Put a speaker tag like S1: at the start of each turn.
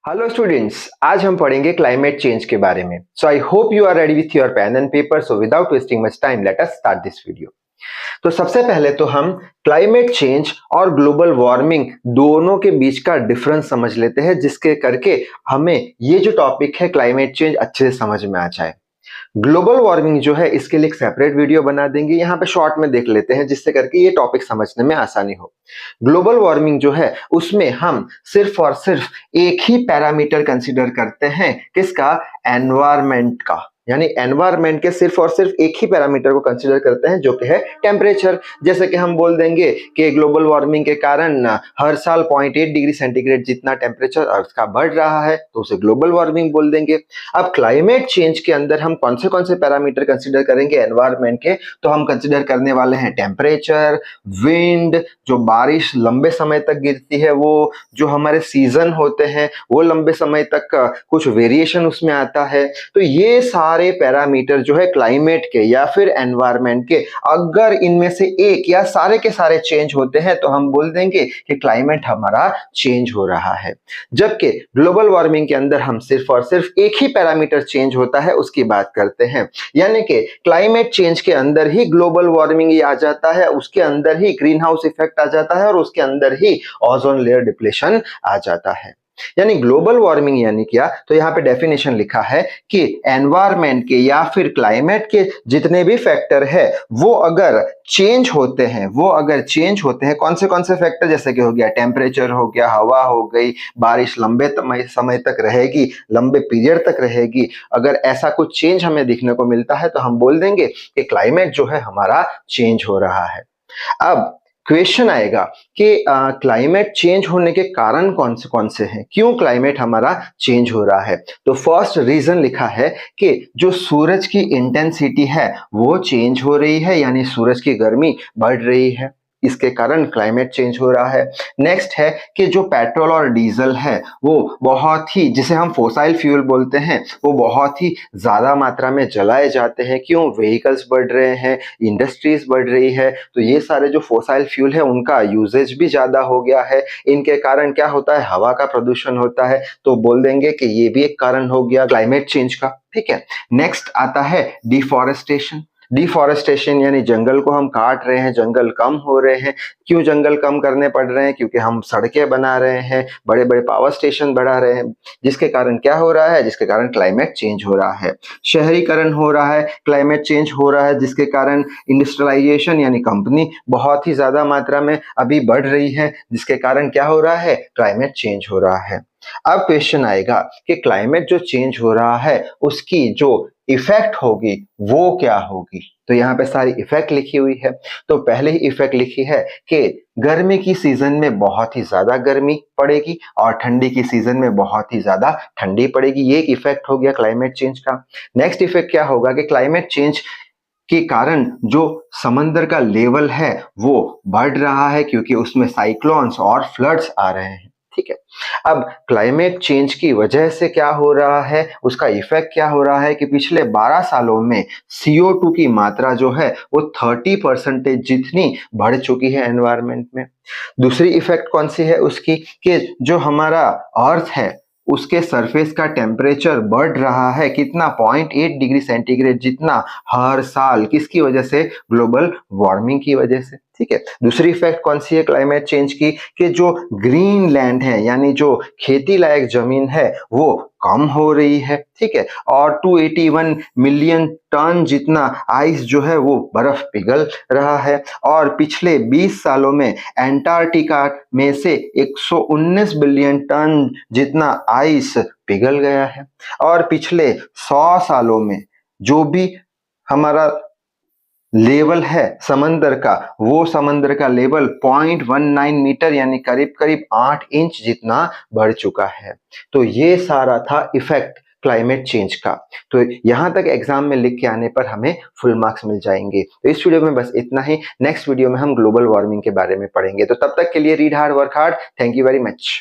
S1: Hello students, आज हम पढ़ेंगे क्लाइमेट चेंज के बारे में। So I hope you are ready with your pen and paper. So without wasting much time let us start this video. तो सबसे पहले तो हम क्लाइमेट चेंज और ग्लोबल वार्मिंग दोनों के बीच का डिफरेंस समझ लेते हैं, जिसके करके हमें ये जो टॉपिक है क्लाइमेट चेंज अच्छे से समझ में आ जाए। ग्लोबल वार्मिंग जो है इसके लिए एक सेपरेट वीडियो बना देंगे, यहाँ पे शॉर्ट में देख लेते हैं जिससे करके ये टॉपिक समझने में आसानी हो। ग्लोबल वार्मिंग जो है उसमें हम सिर्फ और सिर्फ एक ही पैरामीटर कंसीडर करते हैं, किसका? एनवायरमेंट का। यानी एनवायरमेंट के सिर्फ और सिर्फ एक ही पैरामीटर को कंसीडर करते हैं जो कि है टेम्परेचर। जैसे कि हम बोल देंगे कि ग्लोबल वार्मिंग के कारण हर साल 0.8 डिग्री सेंटीग्रेड जितना टेम्परेचर अर्थ का बढ़ रहा है, तो उसे ग्लोबल वार्मिंग बोल देंगे। अब क्लाइमेट चेंज के अंदर हम कौन से पैरामीटर कंसीडर करेंगे एनवायरमेंट के? तो हम कंसीडर करने वाले हैं टेम्परेचर, विंड, जो बारिश लंबे समय तक गिरती है, वो जो हमारे सीजन होते हैं वो लंबे समय तक कुछ वेरिएशन उसमें आता है। तो ये सारे पैरामीटर जो है क्लाइमेट के या फिर एनवायरमेंट के, अगर इनमें से एक या सारे के सारे चेंज होते हैं तो हम बोल देंगे कि क्लाइमेट हमारा चेंज हो रहा है। जबकि ग्लोबल वार्मिंग के अंदर हम सिर्फ और सिर्फ एक ही पैरामीटर चेंज होता है उसकी बात करते हैं। यानी कि क्लाइमेट चेंज के अंदर ही ग्लोबल वार्मिंग आ जाता है, उसके अंदर ही ग्रीन हाउस इफेक्ट आ जाता है और उसके अंदर ही ओजोन लेयर डिप्लेशन आ जाता है। यानी ग्लोबल वार्मिंग यानी क्या? तो यहाँ पे डेफिनेशन लिखा है कि एनवायरमेंट के या फिर क्लाइमेट के जितने भी फैक्टर है वो अगर चेंज होते हैं, कौन से फैक्टर? जैसे कि हो गया टेम्परेचर, हो गया हवा, हो गई बारिश, लंबे समय तक रहेगी, लंबे पीरियड तक रहेगी। अगर ऐसा कुछ चेंज हमें देखने को मिलता है तो हम बोल देंगे कि क्लाइमेट जो है हमारा चेंज हो रहा है। अब क्वेश्चन आएगा कि क्लाइमेट चेंज होने के कारण कौन से हैं, क्यों क्लाइमेट हमारा चेंज हो रहा है? तो फर्स्ट रीजन लिखा है कि जो सूरज की इंटेंसिटी है वो चेंज हो रही है, यानी सूरज की गर्मी बढ़ रही है, इसके कारण क्लाइमेट चेंज हो रहा है। नेक्स्ट है कि जो पेट्रोल और डीजल है वो बहुत ही, जिसे हम फोसाइल फ्यूल बोलते हैं, वो बहुत ही ज्यादा मात्रा में जलाए जाते हैं। क्यों? व्हीकल्स बढ़ रहे हैं, इंडस्ट्रीज बढ़ रही है, तो ये सारे जो फोसाइल फ्यूल है उनका यूजेज भी ज्यादा हो गया है। इनके कारण क्या होता है? हवा का प्रदूषण होता है। तो बोल देंगे कि ये भी एक कारण हो गया क्लाइमेट चेंज का। ठीक है। नेक्स्ट आता है डिफॉरेस्टेशन यानी जंगल को हम काट रहे हैं, जंगल कम हो रहे हैं। क्यों जंगल कम करने पड़ रहे हैं? क्योंकि हम सड़कें बना रहे हैं, बड़े बड़े पावर स्टेशन बढ़ा रहे हैं, जिसके कारण क्या हो रहा है? जिसके कारण क्लाइमेट चेंज हो रहा है। शहरीकरण हो रहा है, क्लाइमेट चेंज हो रहा है, जिसके कारण इंडस्ट्रियलाइजेशन यानी कंपनी बहुत ही ज्यादा मात्रा में अभी बढ़ रही है, जिसके कारण क्या हो रहा है? क्लाइमेट चेंज हो रहा है। अब क्वेश्चन आएगा कि क्लाइमेट जो चेंज हो रहा है उसकी जो इफेक्ट होगी वो क्या होगी? तो यहाँ पे सारी इफेक्ट लिखी हुई है। तो पहले ही इफेक्ट लिखी है कि गर्मी की सीजन में बहुत ही ज्यादा गर्मी पड़ेगी और ठंडी की सीजन में बहुत ही ज्यादा ठंडी पड़ेगी। ये एक इफेक्ट हो गया क्लाइमेट चेंज का। नेक्स्ट इफेक्ट क्या होगा कि क्लाइमेट चेंज के कारण जो समंदर का लेवल है वो बढ़ रहा है, क्योंकि उसमें साइक्लोन्स और फ्लड्स आ रहे हैं। ठीक है। अब क्लाइमेट चेंज की वजह से क्या हो रहा है, उसका इफेक्ट क्या हो रहा है कि पिछले 12 सालों में CO2 की मात्रा जो है वो 30% जितनी बढ़ चुकी है एनवायरनमेंट में। दूसरी इफेक्ट कौन सी है उसकी कि जो हमारा अर्थ है उसके सरफेस का टेम्परेचर बढ़ रहा है, कितना? 0.8 डिग्री सेंटीग्रेड जितना हर साल। किसकी वजह से? ग्लोबल वार्मिंग की वजह से। ठीक है। दूसरी इफेक्ट कौन सी है क्लाइमेट चेंज की कि जो ग्रीन लैंड है यानी जो खेती लायक जमीन है वो कम हो रही है। ठीक है। और 281 मिलियन टन जितना आइस जो है वो बर्फ पिघल रहा है। और पिछले 20 सालों में एंटार्क्टिका में से 119 बिलियन टन जितना आइस पिघल गया है। और पिछले 100 सालों में जो भी हमारा लेवल है समंदर का, वो समंदर का लेवल 0.19 मीटर यानी करीब करीब 8 इंच जितना बढ़ चुका है। तो ये सारा था इफेक्ट क्लाइमेट चेंज का। तो यहां तक एग्जाम में लिख के आने पर हमें फुल मार्क्स मिल जाएंगे। तो इस वीडियो में बस इतना ही। नेक्स्ट वीडियो में हम ग्लोबल वार्मिंग के बारे में पढ़ेंगे। तो तब तक के लिए read hard, work hard. Thank you very much.